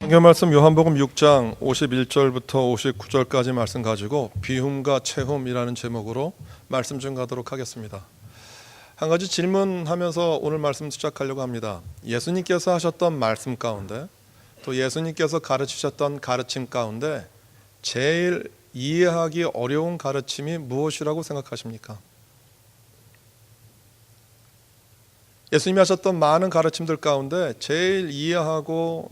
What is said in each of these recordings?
성경 말씀 요한복음 6장 51절부터 59절까지 말씀 가지고 비움과 채움이라는 제목으로 말씀 좀 가도록 하겠습니다. 한 가지 질문하면서 오늘 말씀 시작하려고 합니다. 예수님께서 하셨던 말씀 가운데 또 예수님께서 가르치셨던 가르침 가운데 제일 이해하기 어려운 가르침이 무엇이라고 생각하십니까? 예수님이 하셨던 많은 가르침들 가운데 제일 이해하고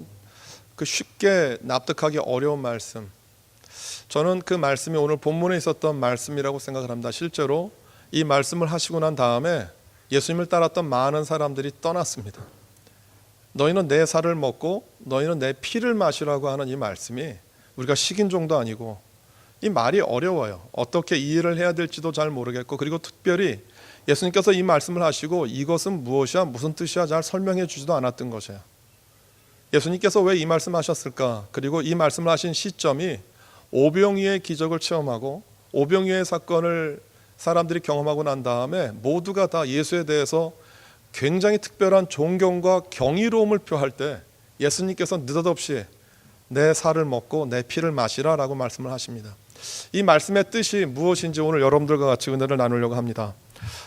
쉽게 납득하기 어려운 말씀, 저는 그 말씀이 오늘 본문에 있었던 말씀이라고 생각을 합니다. 실제로 이 말씀을 하시고 난 다음에 예수님을 따랐던 많은 사람들이 떠났습니다. 너희는 내 살을 먹고 너희는 내 피를 마시라고 하는 이 말씀이 우리가 식인종도 아니고 이 말이 어려워요. 어떻게 이해를 해야 될지도 잘 모르겠고, 그리고 특별히 예수님께서 이 말씀을 하시고 이것은 무엇이야 무슨 뜻이야 잘 설명해 주지도 않았던 것이에요. 예수님께서 왜 이 말씀 하셨을까? 그리고 이 말씀을 하신 시점이 오병이어의 기적을 체험하고 오병이어의 사건을 사람들이 경험하고 난 다음에 모두가 다 예수에 대해서 굉장히 특별한 존경과 경이로움을 표할 때 예수님께서 느닷없이 내 살을 먹고 내 피를 마시라 라고 말씀을 하십니다. 이 말씀의 뜻이 무엇인지 오늘 여러분들과 같이 은혜를 나누려고 합니다.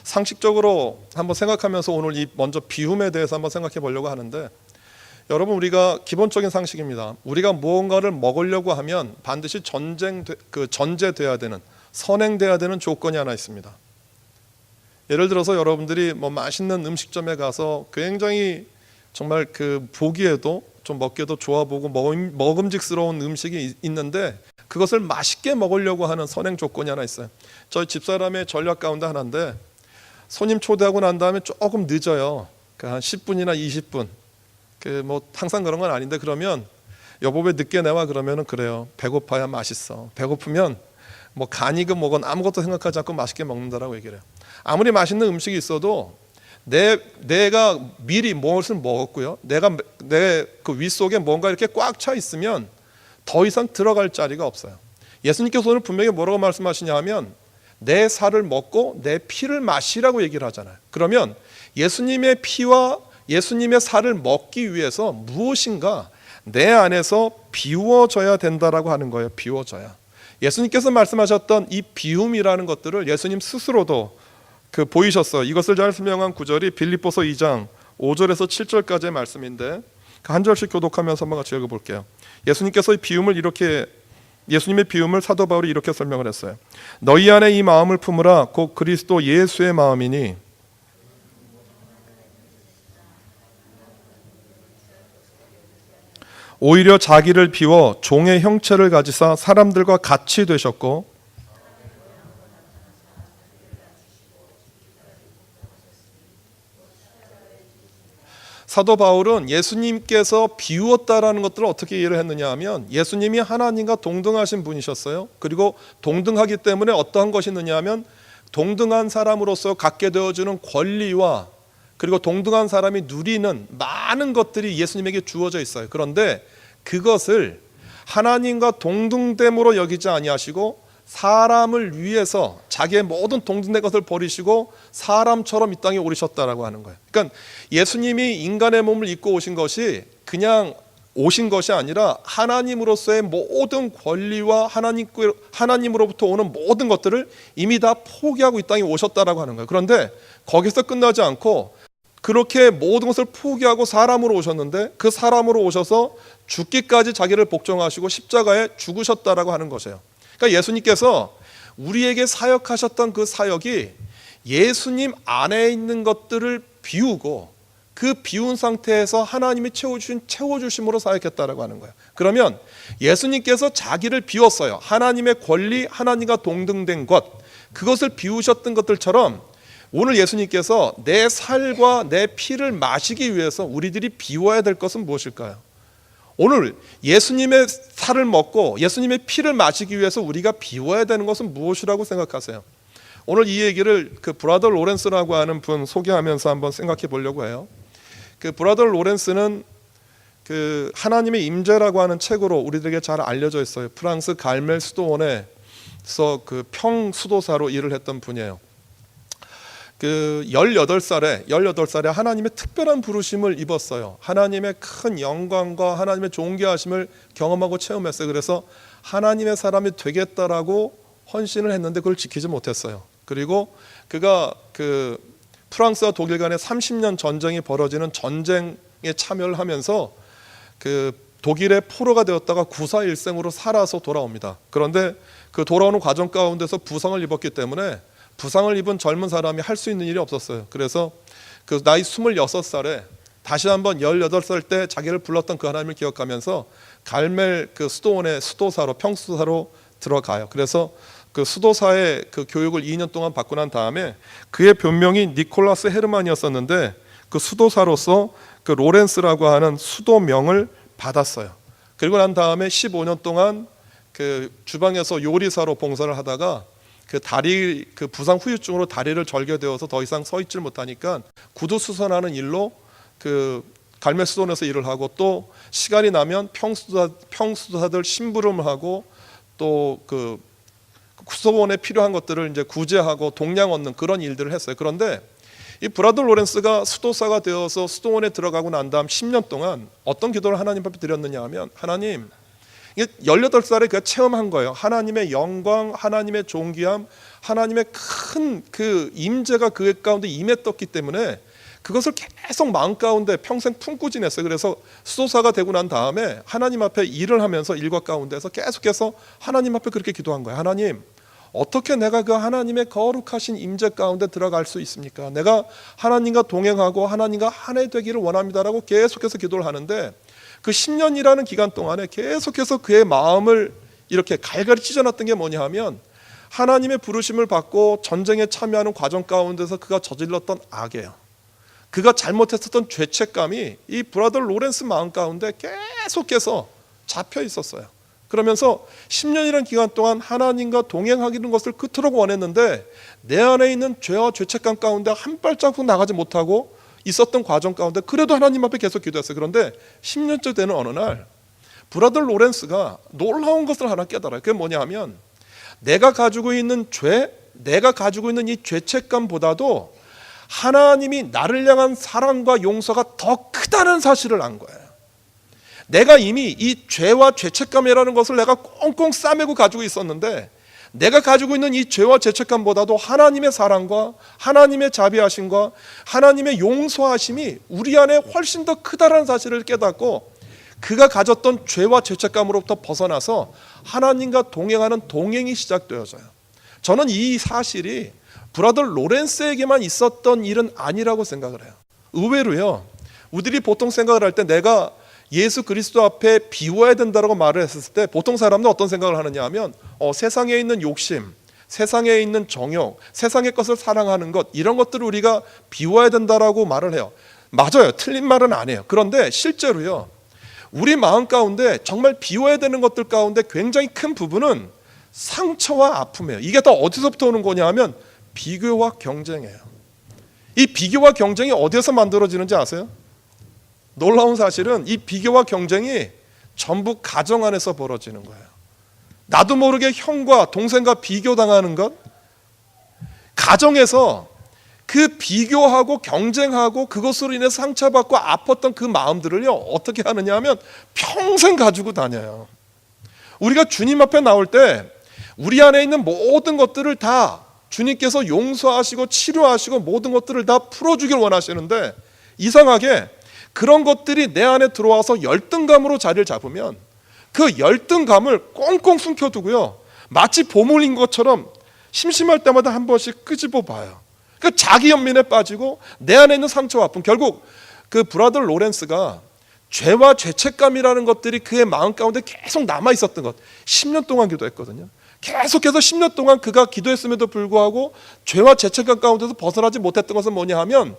상식적으로 한번 생각하면서 오늘 이 먼저 비움에 대해서 한번 생각해 보려고 하는데, 여러분, 우리가 기본적인 상식입니다. 우리가 무언가를 먹으려고 하면 반드시 전제돼야 되는, 선행돼야 되는 조건이 하나 있습니다. 예를 들어서 여러분들이 맛있는 음식점에 가서 굉장히 정말 보기에도 좀 먹기에도 좋아 보고 먹음직스러운 음식이 있는데 그것을 맛있게 먹으려고 하는 선행 조건이 하나 있어요. 저희 집사람의 전략 가운데 하나인데, 손님 초대하고 난 다음에 조금 늦어요. 한 10분이나 20분. 항상 그런 건 아닌데, 그러면 여보 왜 늦게 내와? 그러면은 그래요. 배고파야 맛있어. 배고프면 간이건 뭐건 아무것도 생각하지 않고 맛있게 먹는다라고 얘기를 해요. 아무리 맛있는 음식이 있어도 내가 미리 무엇을 먹었고요, 내 그 윗속에 뭔가 이렇게 꽉 차 있으면 더 이상 들어갈 자리가 없어요. 예수님께서 오늘 분명히 뭐라고 말씀하시냐 하면 내 살을 먹고 내 피를 마시라고 얘기를 하잖아요. 그러면 예수님의 피와 예수님의 살을 먹기 위해서 무엇인가 내 안에서 비워져야 된다라고 하는 거예요. 비워져야. 예수님께서 말씀하셨던 이 비움이라는 것들을 예수님 스스로도 보이셨어요. 이것을 잘 설명한 구절이 빌립보서 2장 5절에서 7절까지의 말씀인데, 한 절씩 교독하면서 한번 같이 읽어볼게요. 예수님의 비움을 사도 바울이 이렇게 설명을 했어요. 너희 안에 이 마음을 품으라. 곧 그리스도 예수의 마음이니 오히려 자기를 비워 종의 형체를 가지사 사람들과 같이 되셨고, 사도 바울은 예수님께서 비우었다라는 것들을 어떻게 이해를 했느냐 하면, 예수님이 하나님과 동등하신 분이셨어요. 그리고 동등하기 때문에 어떠한 것이 있느냐 하면 동등한 사람으로서 갖게 되어주는 권리와 그리고 동등한 사람이 누리는 많은 것들이 예수님에게 주어져 있어요. 그런데 그것을 하나님과 동등됨으로 여기지 아니하시고 사람을 위해서 자기의 모든 동등된 것을 버리시고 사람처럼 이 땅에 오르셨다라고 하는 거예요. 그러니까 예수님이 인간의 몸을 입고 오신 것이 그냥 오신 것이 아니라 하나님으로서의 모든 권리와 하나님으로부터 오는 모든 것들을 이미 다 포기하고 이 땅에 오셨다라고 하는 거예요. 그런데 거기서 끝나지 않고 그렇게 모든 것을 포기하고 사람으로 오셨는데, 그 사람으로 오셔서 죽기까지 자기를 복종하시고 십자가에 죽으셨다라고 하는 것이에요. 그러니까 예수님께서 우리에게 사역하셨던 그 사역이 예수님 안에 있는 것들을 비우고 그 비운 상태에서 하나님이 채워주심으로 사역했다라고 하는 거예요. 그러면 예수님께서 자기를 비웠어요. 하나님의 권리, 하나님과 동등된 것, 그것을 비우셨던 것들처럼 오늘 예수님께서 내 살과 내 피를 마시기 위해서 우리들이 비워야 될 것은 무엇일까요? 오늘 예수님의 살을 먹고 예수님의 피를 마시기 위해서 우리가 비워야 되는 것은 무엇이라고 생각하세요? 오늘 이 얘기를 브라더 로렌스라고 하는 분 소개하면서 한번 생각해 보려고 해요. 브라더 로렌스는 하나님의 임재라고 하는 책으로 우리들에게 잘 알려져 있어요. 프랑스 갈멜 수도원에서 평 수도사로 일을 했던 분이에요. 그 18살에 하나님의 특별한 부르심을 입었어요. 하나님의 큰 영광과 하나님의 존귀하심을 경험하고 체험했어요. 그래서 하나님의 사람이 되겠다라고 헌신을 했는데 그걸 지키지 못했어요. 그리고 그가 그 프랑스와 독일 간의 30년 전쟁이 벌어지는 전쟁에 참여를 하면서 그 독일의 포로가 되었다가 구사일생으로 살아서 돌아옵니다. 그런데 그 돌아오는 과정 가운데서 부상을 입었기 때문에 부상을 입은 젊은 사람이 할 수 있는 일이 없었어요. 그래서 그 나이 26살에 다시 한번 18살 때 자기를 불렀던 그 하나님을 기억하면서 갈멜 그 수도원의 수도사로 평수도사로 들어가요. 그래서 그 수도사의 그 교육을 2년 동안 받고 난 다음에 그의 본명이 니콜라스 헤르만이었었는데 그 수도사로서 그 로렌스라고 하는 수도명을 받았어요. 그리고 난 다음에 15년 동안 그 주방에서 요리사로 봉사를 하다가 그 다리 그 부상 후유증으로 다리를 절개되어서 더 이상 서 있질 못하니까 구두 수선하는 일로 그 갈멜 수도원에서 일을 하고 또 시간이 나면 평수도사들 심부름을 하고 또 그 수도원에 필요한 것들을 이제 구제하고 동량 얻는 그런 일들을 했어요. 그런데 이 브라더 로렌스가 수도사가 되어서 수도원에 들어가고 난 다음 10년 동안 어떤 기도를 하나님 앞에 드렸느냐 하면, 하나님, 18살에 그가 체험한 거예요. 하나님의 영광, 하나님의 존귀함, 하나님의 큰 그 임재가 그 가운데 임했었기 때문에 그것을 계속 마음 가운데 평생 품고 지냈어요. 그래서 수도사가 되고 난 다음에 하나님 앞에 일을 하면서 일과 가운데서 계속해서 하나님 앞에 그렇게 기도한 거예요. 하나님, 어떻게 내가 그 하나님의 거룩하신 임재 가운데 들어갈 수 있습니까? 내가 하나님과 동행하고 하나님과 한 해 되기를 원합니다라고 계속해서 기도를 하는데 그 10년이라는 기간 동안에 계속해서 그의 마음을 이렇게 갈갈이 찢어놨던 게 뭐냐 하면 하나님의 부르심을 받고 전쟁에 참여하는 과정 가운데서 그가 저질렀던 악이에요. 그가 잘못했었던 죄책감이 이 브라더 로렌스 마음 가운데 계속해서 잡혀 있었어요. 그러면서 10년이라는 기간 동안 하나님과 동행하기는 것을 그토록 원했는데 내 안에 있는 죄와 죄책감 가운데 한 발자국 나가지 못하고 있었던 과정 가운데 그래도 하나님 앞에 계속 기도했어요. 그런데 10년째 되는 어느 날 브라더 로렌스가 놀라운 것을 하나 깨달아요. 그게 뭐냐 하면 내가 가지고 있는 죄, 내가 가지고 있는 이 죄책감보다도 하나님이 나를 향한 사랑과 용서가 더 크다는 사실을 안 거예요. 내가 이미 이 죄와 죄책감이라는 것을 내가 꽁꽁 싸매고 가지고 있었는데 내가 가지고 있는 이 죄와 죄책감보다도 하나님의 사랑과 하나님의 자비하심과 하나님의 용서하심이 우리 안에 훨씬 더 크다는 사실을 깨닫고 그가 가졌던 죄와 죄책감으로부터 벗어나서 하나님과 동행하는 동행이 시작되어져요. 저는 이 사실이 브라더 로렌스에게만 있었던 일은 아니라고 생각을 해요. 의외로요, 우리들이 보통 생각을 할 때 내가 예수 그리스도 앞에 비워야 된다고 말을 했을 때 보통 사람들은 어떤 생각을 하느냐 하면 세상에 있는 욕심, 세상에 있는 정욕, 세상의 것을 사랑하는 것, 이런 것들을 우리가 비워야 된다라고 말을 해요. 맞아요. 틀린 말은 아니에요. 그런데 실제로요, 우리 마음 가운데 정말 비워야 되는 것들 가운데 굉장히 큰 부분은 상처와 아픔이에요. 이게 다 어디서부터 오는 거냐 하면 비교와 경쟁이에요. 이 비교와 경쟁이 어디에서 만들어지는지 아세요? 놀라운 사실은 이 비교와 경쟁이 전부 가정 안에서 벌어지는 거예요. 나도 모르게 형과 동생과 비교당하는 것, 가정에서 그 비교하고 경쟁하고 그것으로 인해서 상처받고 아팠던 그 마음들을요 어떻게 하느냐 하면 평생 가지고 다녀요. 우리가 주님 앞에 나올 때 우리 안에 있는 모든 것들을 다 주님께서 용서하시고 치료하시고 모든 것들을 다 풀어주길 원하시는데 이상하게 그런 것들이 내 안에 들어와서 열등감으로 자리를 잡으면 그 열등감을 꽁꽁 숨겨두고요, 마치 보물인 것처럼 심심할 때마다 한 번씩 끄집어 봐요. 그 자기 연민에 빠지고 내 안에 있는 상처와 아픔, 결국 그 브라더 로렌스가 죄와 죄책감이라는 것들이 그의 마음 가운데 계속 남아 있었던 것, 10년 동안 기도했거든요. 계속해서 10년 동안 그가 기도했음에도 불구하고 죄와 죄책감 가운데서 벗어나지 못했던 것은 뭐냐 하면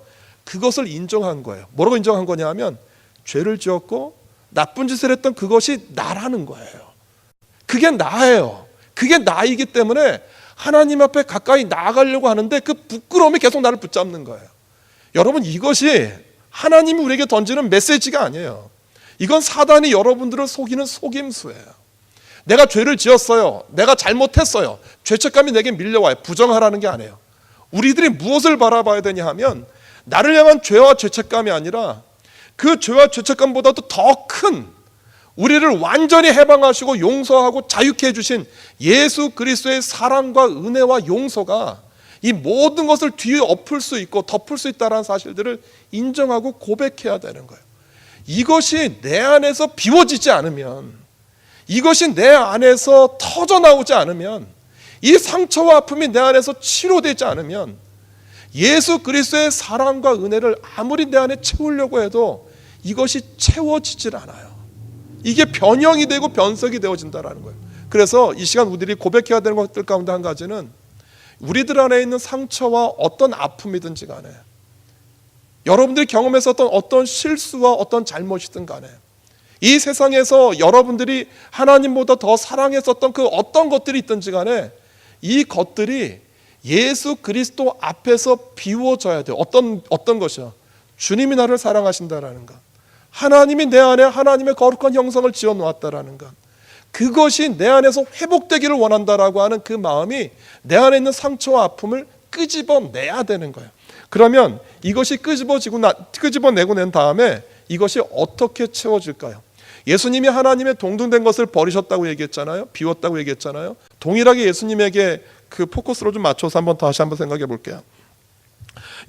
그것을 인정한 거예요. 뭐라고 인정한 거냐 하면 죄를 지었고 나쁜 짓을 했던 그것이 나라는 거예요. 그게 나예요. 그게 나이기 때문에 하나님 앞에 가까이 나아가려고 하는데 그 부끄러움이 계속 나를 붙잡는 거예요. 여러분, 이것이 하나님이 우리에게 던지는 메시지가 아니에요. 이건 사단이 여러분들을 속이는 속임수예요. 내가 죄를 지었어요. 내가 잘못했어요. 죄책감이 내게 밀려와요. 부정하라는 게 아니에요. 우리들이 무엇을 바라봐야 되냐 하면 나를 향한 죄와 죄책감이 아니라 그 죄와 죄책감보다도 더 큰 우리를 완전히 해방하시고 용서하고 자유케 해주신 예수 그리스도의 사랑과 은혜와 용서가 이 모든 것을 뒤에 엎을 수 있고 덮을 수 있다는 사실들을 인정하고 고백해야 되는 거예요. 이것이 내 안에서 비워지지 않으면, 이것이 내 안에서 터져나오지 않으면, 이 상처와 아픔이 내 안에서 치료되지 않으면 예수 그리스도의 사랑과 은혜를 아무리 내 안에 채우려고 해도 이것이 채워지질 않아요. 이게 변형이 되고 변색이 되어진다는 거예요. 그래서 이 시간 우리들이 고백해야 되는 것들 가운데 한 가지는 우리들 안에 있는 상처와 어떤 아픔이든지 간에, 여러분들이 경험했었던 어떤 실수와 어떤 잘못이든 간에, 이 세상에서 여러분들이 하나님보다 더 사랑했었던 그 어떤 것들이 있든지 간에 이 것들이 예수 그리스도 앞에서 비워져야 돼요. 어떤 것이요? 주님이 나를 사랑하신다라는 것, 하나님이 내 안에 하나님의 거룩한 형상을 지어 놓았다라는 것, 그것이 내 안에서 회복되기를 원한다라고 하는 그 마음이 내 안에 있는 상처와 아픔을 끄집어내야 되는 거예요. 그러면 이것이 끄집어내고 낸 다음에 이것이 어떻게 채워질까요? 예수님이 하나님의 동등된 것을 버리셨다고 얘기했잖아요. 비웠다고 얘기했잖아요. 동일하게 예수님에게 그 포커스로 좀 맞춰서 다시 한번 생각해 볼게요.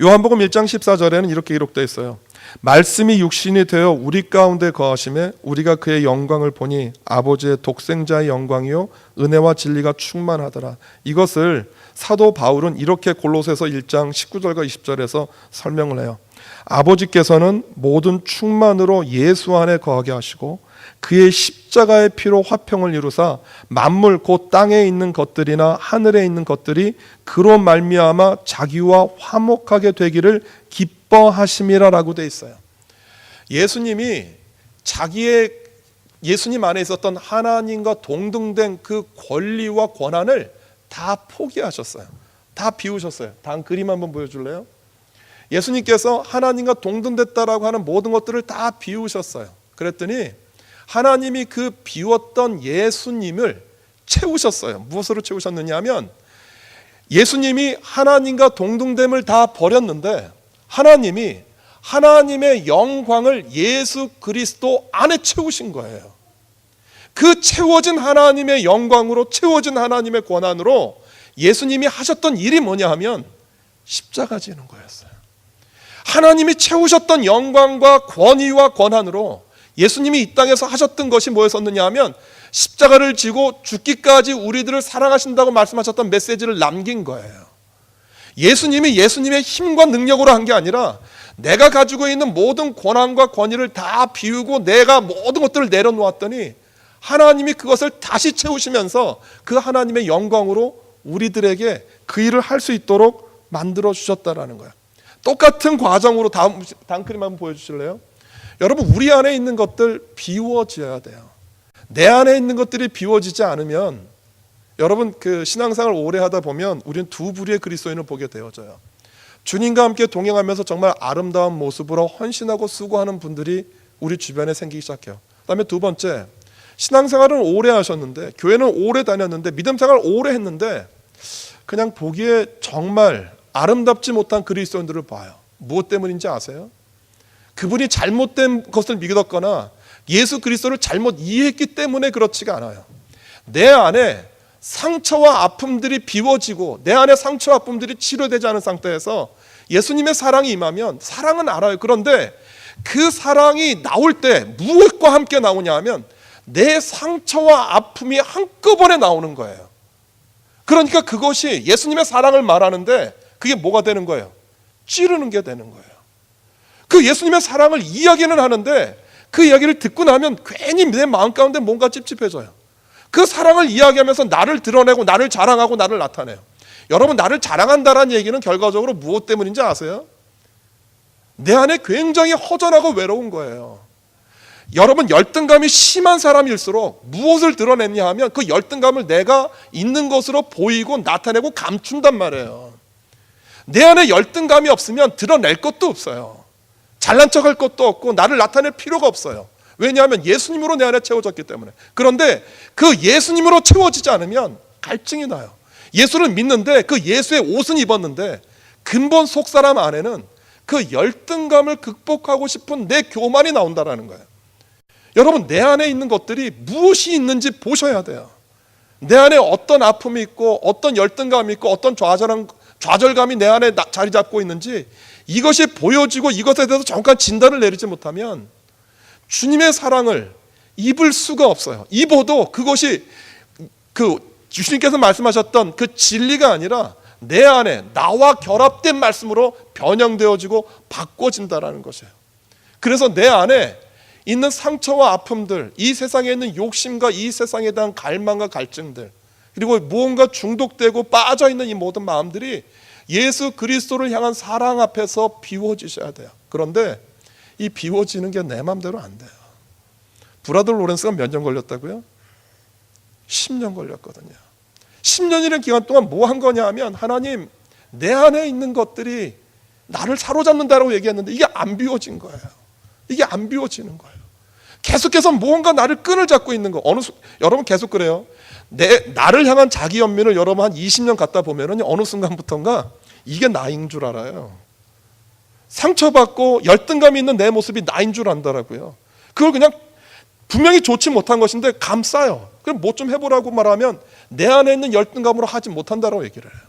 요한복음 1장 14절에는 이렇게 기록되어 있어요. 말씀이 육신이 되어 우리 가운데 거하심에 우리가 그의 영광을 보니 아버지의 독생자의 영광이요 은혜와 진리가 충만하더라. 이것을 사도 바울은 이렇게 골로새서 1장 19절과 20절에서 설명을 해요. 아버지께서는 모든 충만으로 예수 안에 거하게 하시고 그의 십자가의 피로 화평을 이루사 만물 곧 땅에 있는 것들이나 하늘에 있는 것들이 그로 말미암아 자기와 화목하게 되기를 기뻐하심이라라고 돼 있어요. 예수님이 예수님 안에 있었던 하나님과 동등된 그 권리와 권한을 다 포기하셨어요. 다 비우셨어요. 다음 그림 한번 보여줄래요? 예수님께서 하나님과 동등됐다라고 하는 모든 것들을 다 비우셨어요. 그랬더니 하나님이 그 비웠던 예수님을 채우셨어요. 무엇으로 채우셨느냐 하면 예수님이 하나님과 동등됨을 다 버렸는데 하나님이 하나님의 영광을 예수 그리스도 안에 채우신 거예요. 그 채워진 하나님의 영광으로, 채워진 하나님의 권한으로 예수님이 하셨던 일이 뭐냐 하면 십자가 지는 거였어요. 하나님이 채우셨던 영광과 권위와 권한으로 예수님이 이 땅에서 하셨던 것이 뭐였었느냐 하면 십자가를 지고 죽기까지 우리들을 사랑하신다고 말씀하셨던 메시지를 남긴 거예요. 예수님이 예수님의 힘과 능력으로 한 게 아니라 내가 가지고 있는 모든 권한과 권위를 다 비우고 내가 모든 것들을 내려놓았더니 하나님이 그것을 다시 채우시면서 그 하나님의 영광으로 우리들에게 그 일을 할 수 있도록 만들어 주셨다라는 거예요. 똑같은 과정으로 다음 그림 한번 보여주실래요? 여러분, 우리 안에 있는 것들 비워져야 돼요. 내 안에 있는 것들이 비워지지 않으면 여러분 그 신앙생활 오래 하다 보면 우리는 두 부류의 그리스도인을 보게 되어져요. 주님과 함께 동행하면서 정말 아름다운 모습으로 헌신하고 수고하는 분들이 우리 주변에 생기기 시작해요. 그다음에 두 번째, 신앙생활은 오래 하셨는데, 교회는 오래 다녔는데, 믿음생활 오래 했는데 그냥 보기에 정말 아름답지 못한 그리스도인들을 봐요. 무엇 때문인지 아세요? 그분이 잘못된 것을 믿었거나 예수 그리스도를 잘못 이해했기 때문에 그렇지가 않아요. 내 안에 상처와 아픔들이 비워지고 내 안에 상처와 아픔들이 치료되지 않은 상태에서 예수님의 사랑이 임하면, 사랑은 알아요. 그런데 그 사랑이 나올 때 무엇과 함께 나오냐 하면 내 상처와 아픔이 한꺼번에 나오는 거예요. 그러니까 그것이 예수님의 사랑을 말하는데 그게 뭐가 되는 거예요? 찌르는 게 되는 거예요. 그 예수님의 사랑을 이야기는 하는데 그 이야기를 듣고 나면 괜히 내 마음 가운데 뭔가 찝찝해져요. 그 사랑을 이야기하면서 나를 드러내고 나를 자랑하고 나를 나타내요. 여러분, 나를 자랑한다는 얘기는 결과적으로 무엇 때문인지 아세요? 내 안에 굉장히 허전하고 외로운 거예요. 여러분, 열등감이 심한 사람일수록 무엇을 드러냈냐 하면 그 열등감을 내가 있는 것으로 보이고 나타내고 감춘단 말이에요. 내 안에 열등감이 없으면 드러낼 것도 없어요. 잘난 척할 것도 없고 나를 나타낼 필요가 없어요. 왜냐하면 예수님으로 내 안에 채워졌기 때문에. 그런데 그 예수님으로 채워지지 않으면 갈증이 나요. 예수를 믿는데 그 예수의 옷은 입었는데 근본 속사람 안에는 그 열등감을 극복하고 싶은 내 교만이 나온다라는 거예요. 여러분, 내 안에 있는 것들이 무엇이 있는지 보셔야 돼요. 내 안에 어떤 아픔이 있고 어떤 열등감이 있고 어떤 좌절감이 내 안에 자리 잡고 있는지 이것이 보여지고 이것에 대해서 정확한 진단을 내리지 못하면 주님의 사랑을 입을 수가 없어요. 입어도 그것이 주님께서 말씀하셨던 그 진리가 아니라 내 안에 나와 결합된 말씀으로 변형되어지고 바꿔진다라는 것이에요. 그래서 내 안에 있는 상처와 아픔들, 이 세상에 있는 욕심과 이 세상에 대한 갈망과 갈증들, 그리고 무언가 중독되고 빠져있는 이 모든 마음들이 예수 그리스도를 향한 사랑 앞에서 비워지셔야 돼요. 그런데 이 비워지는 게 내 마음대로 안 돼요. 브라더 로렌스가 몇 년 걸렸다고요? 10년 걸렸거든요. 10년이라는 기간 동안 뭐 한 거냐 하면, 하나님, 내 안에 있는 것들이 나를 사로잡는다라고 얘기했는데 이게 안 비워진 거예요. 이게 안 비워지는 거예요. 계속해서 무언가 나를 끈을 잡고 있는 거. 여러분 계속 그래요. 나를 향한 자기 연민을 여러분 한 20년 갖다 보면은 어느 순간부터인가 이게 나인 줄 알아요. 상처받고 열등감이 있는 내 모습이 나인 줄 안다라고요. 그걸 그냥 분명히 좋지 못한 것인데 감싸요. 그럼 뭐 좀 해보라고 말하면 내 안에 있는 열등감으로 하지 못한다라고 얘기를 해요.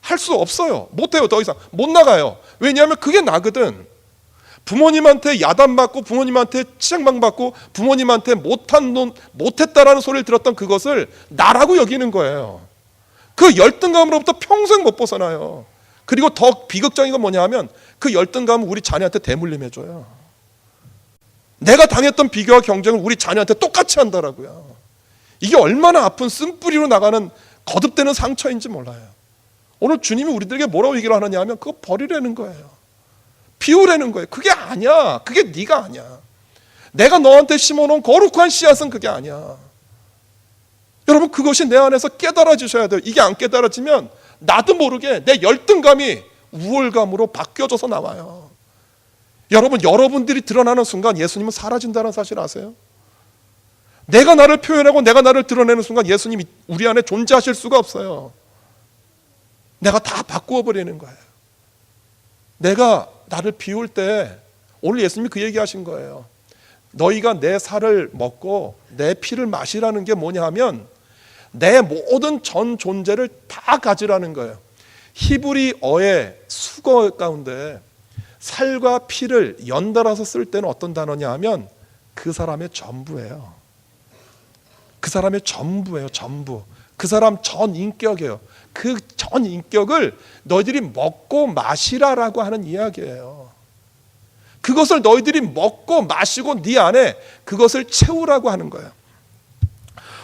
할 수 없어요. 못해요. 더 이상 못 나가요. 왜냐하면 그게 나거든. 부모님한테 야단받고 부모님한테 치장받고 부모님한테 못했다라는 소리를 들었던 그것을 나라고 여기는 거예요. 그 열등감으로부터 평생 못 벗어나요. 그리고 더 비극적인 건 뭐냐 하면 그 열등감을 우리 자녀한테 대물림해줘요. 내가 당했던 비교와 경쟁을 우리 자녀한테 똑같이 한다라고요. 이게 얼마나 아픈 쓴뿌리로 나가는 거듭되는 상처인지 몰라요. 오늘 주님이 우리들에게 뭐라고 얘기를 하느냐 하면 그거 버리라는 거예요. 비우라는 거예요. 그게 아니야. 그게 네가 아니야. 내가 너한테 심어놓은 거룩한 씨앗은 그게 아니야. 여러분, 그것이 내 안에서 깨달아지셔야 돼요. 이게 안 깨달아지면 나도 모르게 내 열등감이 우월감으로 바뀌어져서 나와요. 여러분들이 드러나는 순간 예수님은 사라진다는 사실 아세요? 내가 나를 표현하고 내가 나를 드러내는 순간 예수님이 우리 안에 존재하실 수가 없어요. 내가 다 바꾸어 버리는 거예요. 내가 나를 비울 때 오늘 예수님이 그 얘기하신 거예요. 너희가 내 살을 먹고 내 피를 마시라는 게 뭐냐 하면 내 모든 전 존재를 다 가지라는 거예요. 히브리어의 수거 가운데 살과 피를 연달아서 쓸 때는 어떤 단어냐 하면 그 사람의 전부예요. 그 사람의 전부예요. 전부. 그 사람 전 인격이에요. 그 전 인격을 너희들이 먹고 마시라라고 하는 이야기예요. 그것을 너희들이 먹고 마시고 네 안에 그것을 채우라고 하는 거예요.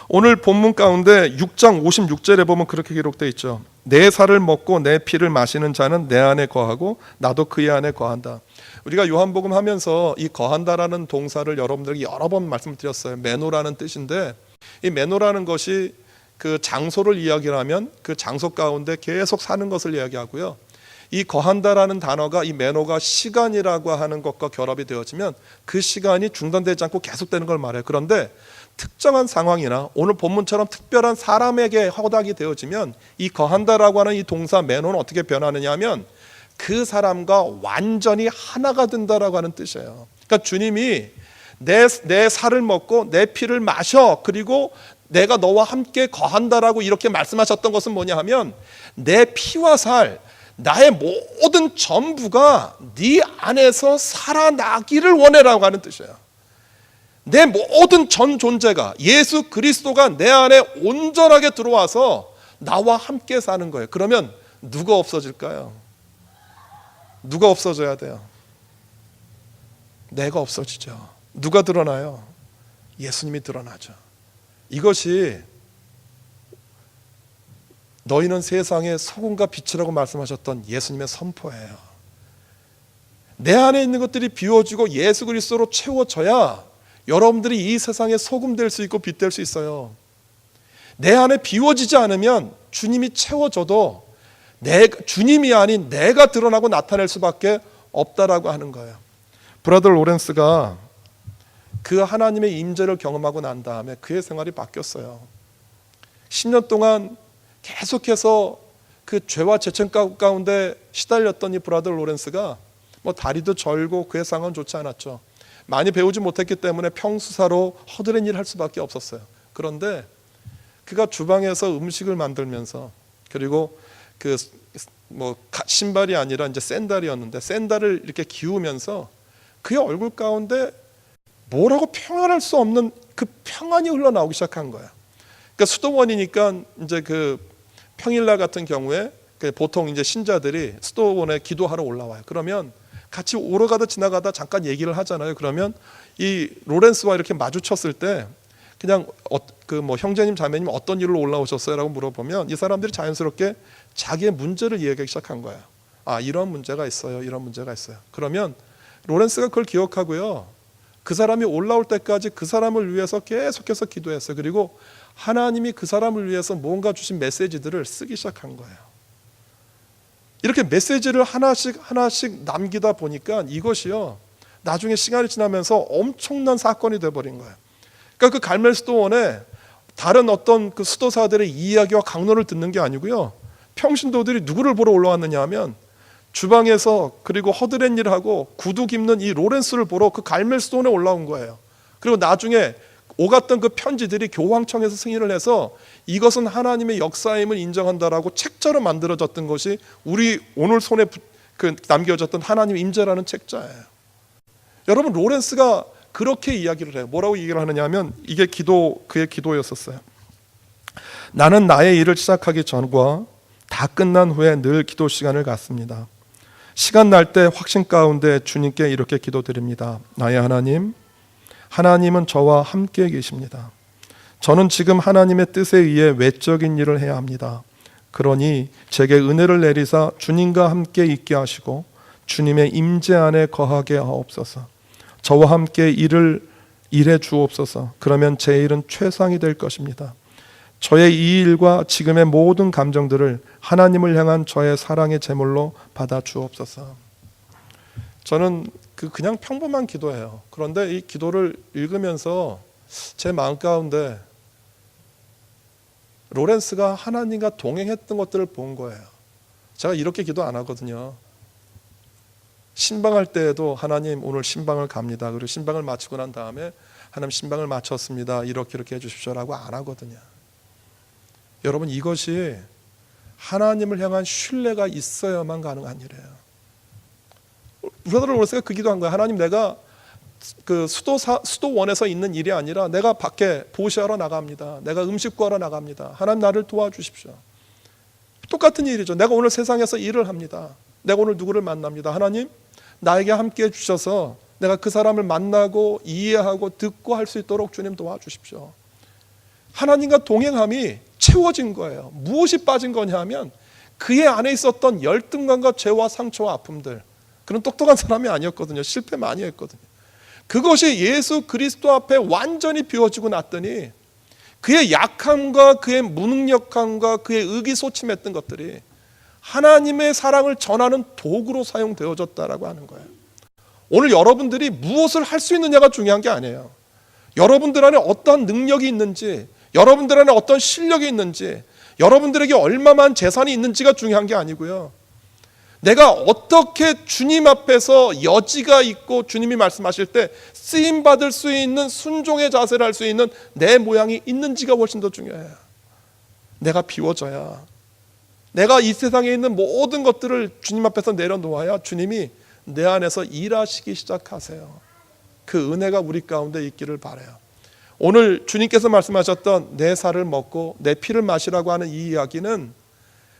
오늘 본문 가운데 6장 56절에 보면 그렇게 기록되어 있죠. 내 살을 먹고 내 피를 마시는 자는 내 안에 거하고 나도 그의 안에 거한다. 우리가 요한복음 하면서 이 거한다라는 동사를 여러분들에게 여러 번 말씀드렸어요. 메노라는 뜻인데 이 메노라는 것이 그 장소를 이야기하면 그 장소 가운데 계속 사는 것을 이야기하고요. 이 거한다라는 단어가 이 메노가 시간이라고 하는 것과 결합이 되어지면 그 시간이 중단되지 않고 계속되는 걸 말해요. 그런데 특정한 상황이나 오늘 본문처럼 특별한 사람에게 허락이 되어지면 이 거한다라고 하는 이 동사 메노는 어떻게 변하느냐 하면 그 사람과 완전히 하나가 된다라고 하는 뜻이에요. 그러니까 주님이 내 살을 먹고 내 피를 마셔 그리고 내가 너와 함께 거한다라고 이렇게 말씀하셨던 것은 뭐냐 하면 내 피와 살 나의 모든 전부가 네 안에서 살아나기를 원해라고 하는 뜻이에요. 내 모든 전 존재가 예수 그리스도가 내 안에 온전하게 들어와서 나와 함께 사는 거예요. 그러면 누가 없어질까요? 누가 없어져야 돼요? 내가 없어지죠. 누가 드러나요? 예수님이 드러나죠. 이것이 너희는 세상의 소금과 빛이라고 말씀하셨던 예수님의 선포예요. 내 안에 있는 것들이 비워지고 예수 그리스도로 채워져야 여러분들이 이 세상의 소금 될 수 있고 빛 될 수 있어요. 내 안에 비워지지 않으면 주님이 채워져도 주님이 아닌 내가 드러나고 나타낼 수밖에 없다라고 하는 거예요. 브라더 로렌스가 그 하나님의 임재를 경험하고 난 다음에 그의 생활이 바뀌었어요. 10년 동안 계속해서 그 죄와 재청 가운데 시달렸던 이 브라더 로렌스가 뭐 다리도 절고 그의 상황은 좋지 않았죠. 많이 배우지 못했기 때문에 평수사로 허드렛 일을 할 수밖에 없었어요. 그런데 그가 주방에서 음식을 만들면서, 그리고 그 뭐 신발이 아니라 이제 샌들이었는데 샌들을 이렇게 기우면서 그의 얼굴 가운데 뭐라고 표현할 수 없는 그 평안이 흘러나오기 시작한 거예요. 그러니까 수도원이니까 이제 그 평일날 같은 경우에 보통 이제 신자들이 수도원에 기도하러 올라와요. 그러면 같이 오러가다 지나가다 잠깐 얘기를 하잖아요. 그러면 이 로렌스와 이렇게 마주쳤을 때 그냥 그 뭐 형제님 자매님 어떤 일로 올라오셨어요라고 물어보면 이 사람들이 자연스럽게 자기의 문제를 이야기하기 시작한 거예요. 아, 이런 문제가 있어요. 이런 문제가 있어요. 그러면 로렌스가 그걸 기억하고요. 그 사람이 올라올 때까지 그 사람을 위해서 계속해서 기도했어요. 그리고 하나님이 그 사람을 위해서 뭔가 주신 메시지들을 쓰기 시작한 거예요. 이렇게 메시지를 하나씩 남기다 보니까 이것이요, 나중에 시간이 지나면서 엄청난 사건이 돼버린 거예요. 그러니까 그 갈멜 수도원에 다른 어떤 그 수도사들의 이야기와 강론을 듣는 게 아니고요, 평신도들이 누구를 보러 올라왔느냐 하면 주방에서 그리고 허드렛 일을 하고 구두 깁는 이 로렌스를 보러 그 갈멜 수도원에 올라온 거예요. 그리고 나중에 오갔던 그 편지들이 교황청에서 승인을 해서 이것은 하나님의 역사임을 인정한다라고 책자로 만들어졌던 것이 우리 오늘 손에 남겨졌던 하나님의 임재라는 책자예요. 여러분, 로렌스가 그렇게 이야기를 해요. 뭐라고 얘기를 하느냐 하면 이게 그의 기도였었어요. 나는 나의 일을 시작하기 전과 다 끝난 후에 늘 기도 시간을 갖습니다. 시간 날 때 확신 가운데 주님께 이렇게 기도드립니다. 나의 하나님, 하나님은 저와 함께 계십니다. 저는 지금 하나님의 뜻에 의해 외적인 일을 해야 합니다. 그러니 제게 은혜를 내리사 주님과 함께 있게 하시고 주님의 임재 안에 거하게 하옵소서. 저와 함께 일해 주옵소서. 그러면 제 일은 최상이 될 것입니다. 저의 이 일과 지금의 모든 감정들을 하나님을 향한 저의 사랑의 제물로 받아 주옵소서. 저는 그냥 평범한 기도예요. 그런데 이 기도를 읽으면서 제 마음 가운데 로렌스가 하나님과 동행했던 것들을 본 거예요. 제가 이렇게 기도 안 하거든요. 신방할 때에도 하나님 오늘 신방을 갑니다. 그리고 신방을 마치고 난 다음에 하나님 신방을 마쳤습니다. 이렇게 해주십시오라고 안 하거든요. 여러분, 이것이 하나님을 향한 신뢰가 있어야만 가능한 일이에요. 브라더 로렌스가 그 기도한 거예요. 하나님, 내가 그 수도원에서 있는 일이 아니라 내가 밖에 보시하러 나갑니다. 내가 음식 구하러 나갑니다. 하나님, 나를 도와주십시오. 똑같은 일이죠. 내가 오늘 세상에서 일을 합니다. 내가 오늘 누구를 만납니다. 하나님, 나에게 함께해 주셔서 내가 그 사람을 만나고 이해하고 듣고 할 수 있도록 주님 도와주십시오. 하나님과 동행함이 채워진 거예요. 무엇이 빠진 거냐 하면 그의 안에 있었던 열등감과 죄와 상처와 아픔들. 그런 똑똑한 사람이 아니었거든요. 실패 많이 했거든요. 그것이 예수 그리스도 앞에 완전히 비워지고 났더니 그의 약함과 그의 무능력함과 그의 의기소침했던 것들이 하나님의 사랑을 전하는 도구로 사용되어졌다라고 하는 거예요. 오늘 여러분들이 무엇을 할 수 있느냐가 중요한 게 아니에요. 여러분들 안에 어떤 능력이 있는지, 여러분들 안에 어떤 실력이 있는지, 여러분들에게 얼마만 재산이 있는지가 중요한 게 아니고요. 내가 어떻게 주님 앞에서 여지가 있고 주님이 말씀하실 때 쓰임받을 수 있는 순종의 자세를 할 수 있는 내 모양이 있는지가 훨씬 더 중요해요. 내가 비워져야, 내가 이 세상에 있는 모든 것들을 주님 앞에서 내려놓아야 주님이 내 안에서 일하시기 시작하세요. 그 은혜가 우리 가운데 있기를 바라요. 오늘 주님께서 말씀하셨던 내 살을 먹고 내 피를 마시라고 하는 이 이야기는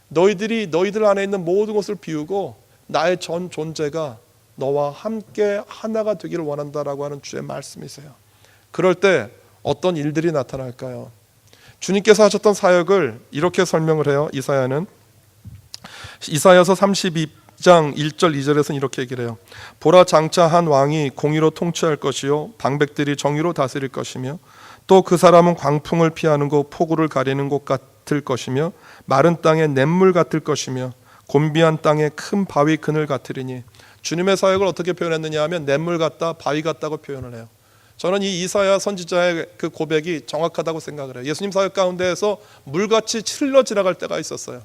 너희들이 너희들 안에 있는 모든 것을 비우고 나의 전 존재가 너와 함께 하나가 되기를 원한다라고 하는 주의 말씀이세요. 그럴 때 어떤 일들이 나타날까요? 주님께서 하셨던 사역을 이렇게 설명을 해요. 이사야서 32장 1절 2절에서는 이렇게 얘기를 해요. 보라, 장차 한 왕이 공의로 통치할 것이요 방백들이 정의로 다스릴 것이며 또 그 사람은 광풍을 피하는 곳, 폭우를 가리는 곳 같을 것이며 마른 땅에 냇물 같을 것이며 곤비한 땅에 큰 바위 그늘 같으리니. 주님의 사역을 어떻게 표현했느냐 하면 냇물 같다, 바위 같다고 표현을 해요. 저는 이 이사야 선지자의 그 고백이 정확하다고 생각을 해요. 예수님 사역 가운데에서 물같이 흘러 지나갈 때가 있었어요.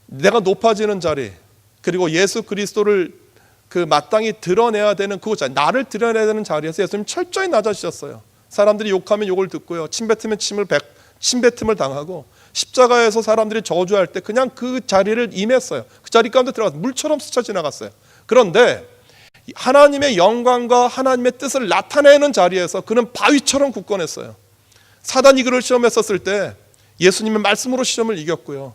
내가 높아지는 자리, 그리고 예수 그리스도를 마땅히 드러내야 되는 그 자리, 나를 드러내야 되는 자리에서 예수님 철저히 낮아지셨어요. 사람들이 욕하면 욕을 듣고요, 침 뱉으면 침뱉음을 당하고, 십자가에서 사람들이 저주할 때 그냥 그 자리를 임했어요. 그 자리 가운데 들어가서 물처럼 스쳐 지나갔어요. 그런데 하나님의 영광과 하나님의 뜻을 나타내는 자리에서 그는 바위처럼 굳건했어요. 사단이 그를 시험했었을 때 예수님의 말씀으로 시험을 이겼고요,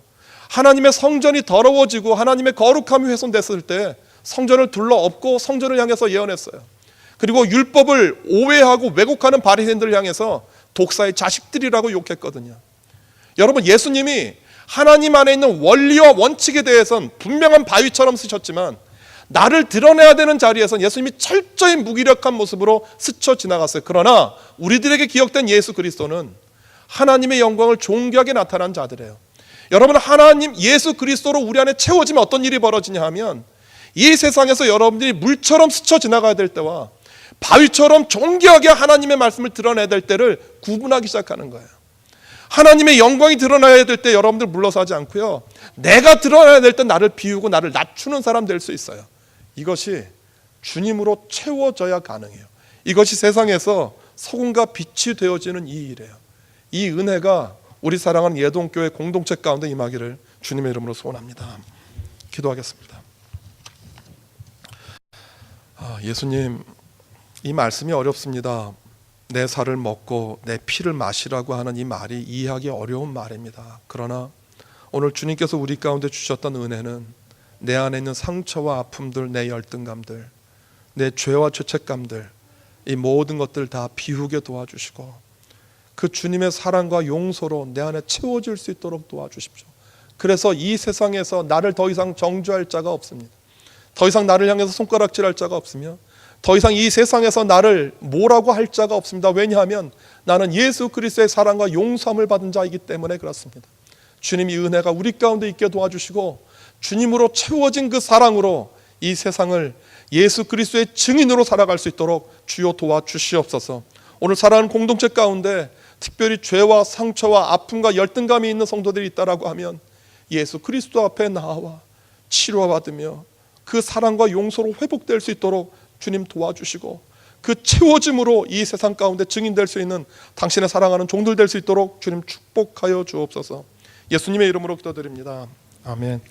하나님의 성전이 더러워지고 하나님의 거룩함이 훼손됐을 때 성전을 둘러엎고 성전을 향해서 예언했어요. 그리고 율법을 오해하고 왜곡하는 바리새인들을 향해서 독사의 자식들이라고 욕했거든요. 여러분, 예수님이 하나님 안에 있는 원리와 원칙에 대해서는 분명한 바위처럼 쓰셨지만 나를 드러내야 되는 자리에서는 예수님이 철저히 무기력한 모습으로 스쳐 지나갔어요. 그러나 우리들에게 기억된 예수 그리스도는 하나님의 영광을 존귀하게 나타난 자들이에요. 여러분, 하나님 예수 그리스도로 우리 안에 채워지면 어떤 일이 벌어지냐 하면, 이 세상에서 여러분들이 물처럼 스쳐 지나가야 될 때와 바위처럼 존귀하게 하나님의 말씀을 드러내야 될 때를 구분하기 시작하는 거예요. 하나님의 영광이 드러나야 될 때 여러분들 물러서지 않고요, 내가 드러나야 될 때 나를 비우고 나를 낮추는 사람 될 수 있어요. 이것이 주님으로 채워져야 가능해요. 이것이 세상에서 소금과 빛이 되어지는 이 일이에요. 이 은혜가 우리 사랑하는 예동교회 공동체 가운데 임하기를 주님의 이름으로 소원합니다. 기도하겠습니다. 예수님, 이 말씀이 어렵습니다. 내 살을 먹고 내 피를 마시라고 하는 이 말이 이해하기 어려운 말입니다. 그러나 오늘 주님께서 우리 가운데 주셨던 은혜는 내 안에 있는 상처와 아픔들, 내 열등감들, 내 죄와 죄책감들, 이 모든 것들 다 비우게 도와주시고 그 주님의 사랑과 용서로 내 안에 채워질 수 있도록 도와주십시오. 그래서 이 세상에서 나를 더 이상 정죄할 자가 없습니다. 더 이상 나를 향해서 손가락질할 자가 없으며 더 이상 이 세상에서 나를 뭐라고 할 자가 없습니다. 왜냐하면 나는 예수 그리스도의 사랑과 용서함을 받은 자이기 때문에 그렇습니다. 주님이 은혜가 우리 가운데 있게 도와주시고 주님으로 채워진 그 사랑으로 이 세상을 예수 그리스도의 증인으로 살아갈 수 있도록 주여 도와주시옵소서. 오늘 살아가는 공동체 가운데 특별히 죄와 상처와 아픔과 열등감이 있는 성도들이 있다라고 하면 예수 그리스도 앞에 나와 치료받으며 그 사랑과 용서로 회복될 수 있도록 주님 도와주시고 그 채워짐으로 이 세상 가운데 증인될 수 있는 당신의 사랑하는 종들 될 수 있도록 주님 축복하여 주옵소서. 예수님의 이름으로 기도드립니다. 아멘.